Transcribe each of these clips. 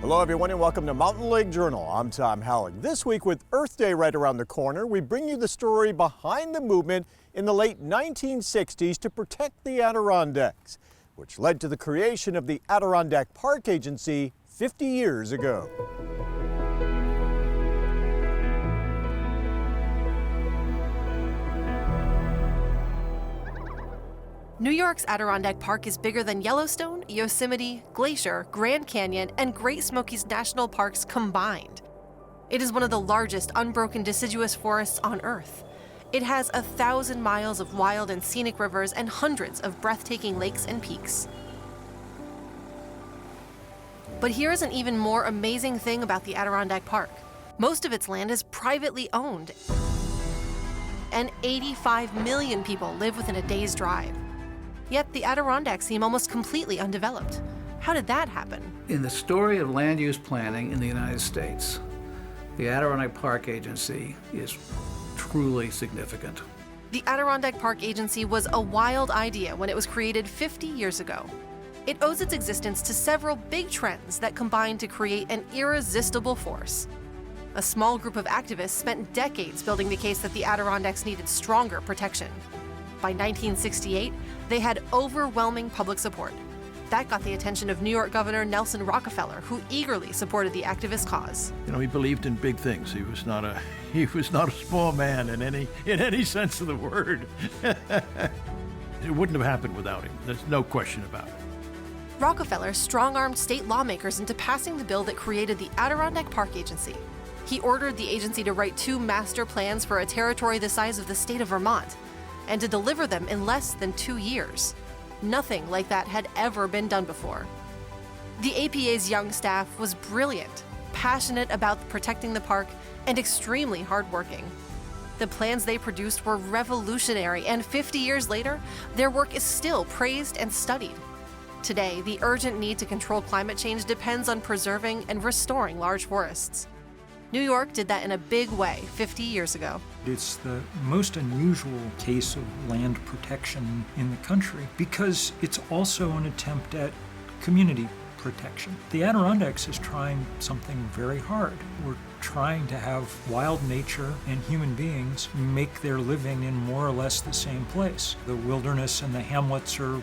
Hello everyone and welcome to Mountain Lake Journal. I'm Tom Halleck. This week with Earth Day right around the corner, we bring you the story behind the movement in the late 1960s to protect the Adirondacks, which led to the creation of the Adirondack Park Agency 50 years ago. New York's Adirondack Park is bigger than Yellowstone, Yosemite, Glacier, Grand Canyon, and Great Smokies National Parks combined. It is one of the largest unbroken deciduous forests on Earth. It has 1,000 miles of wild and scenic rivers and hundreds of breathtaking lakes and peaks. But here's an even more amazing thing about the Adirondack Park. Most of its land is privately owned, and 85 million people live within a day's drive. Yet the Adirondacks seem almost completely undeveloped. How did that happen? In the story of land use planning in the United States, the Adirondack Park Agency is truly significant. The Adirondack Park Agency was a wild idea when it was created 50 years ago. It owes its existence to several big trends that combined to create an irresistible force. A small group of activists spent decades building the case that the Adirondacks needed stronger protection. By 1968, they had overwhelming public support. That got the attention of New York Governor Nelson Rockefeller, who eagerly supported the activist cause. You know, he believed in big things. He was not a small man in any sense of the word. It wouldn't have happened without him. There's no question about it. Rockefeller strong-armed state lawmakers into passing the bill that created the Adirondack Park Agency. He ordered the agency to write 2 master plans for a territory the size of the state of Vermont, and to deliver them in less than 2 years. Nothing like that had ever been done before. The APA's young staff was brilliant, passionate about protecting the park, and extremely hardworking. The plans they produced were revolutionary, and 50 years later, their work is still praised and studied. Today, the urgent need to control climate change depends on preserving and restoring large forests. New York did that in a big way 50 years ago. It's the most unusual case of land protection in the country because it's also an attempt at community protection. The Adirondacks is trying something very hard. We're trying to have wild nature and human beings make their living in more or less the same place. The wilderness and the hamlets are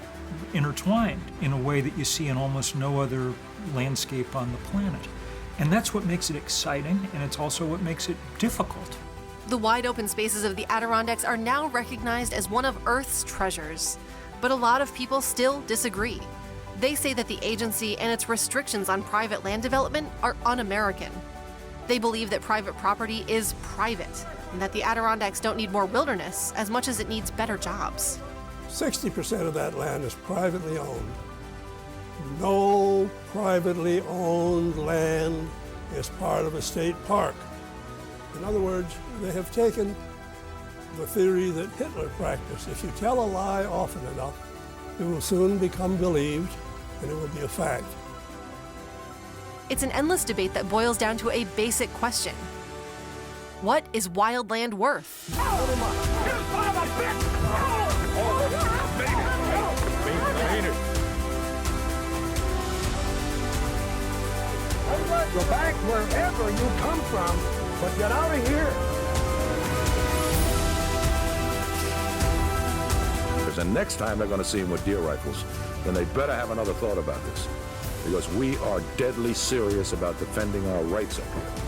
intertwined in a way that you see in almost no other landscape on the planet. And that's what makes it exciting, and it's also what makes it difficult. The wide open spaces of the Adirondacks are now recognized as one of Earth's treasures. But a lot of people still disagree. They say that the agency and its restrictions on private land development are un-American. They believe that private property is private, and that the Adirondacks don't need more wilderness as much as it needs better jobs. 60% of that land is privately owned. No privately owned land is part of a state park. In other words, they have taken the theory that Hitler practiced. If you tell a lie often enough, it will soon become believed and it will be a fact. It's an endless debate that boils down to a basic question. What is wild land worth? Go back wherever you come from, but get out of here. Because the next time they're going to see him with deer rifles, then they better have another thought about this. Because we are deadly serious about defending our rights up here.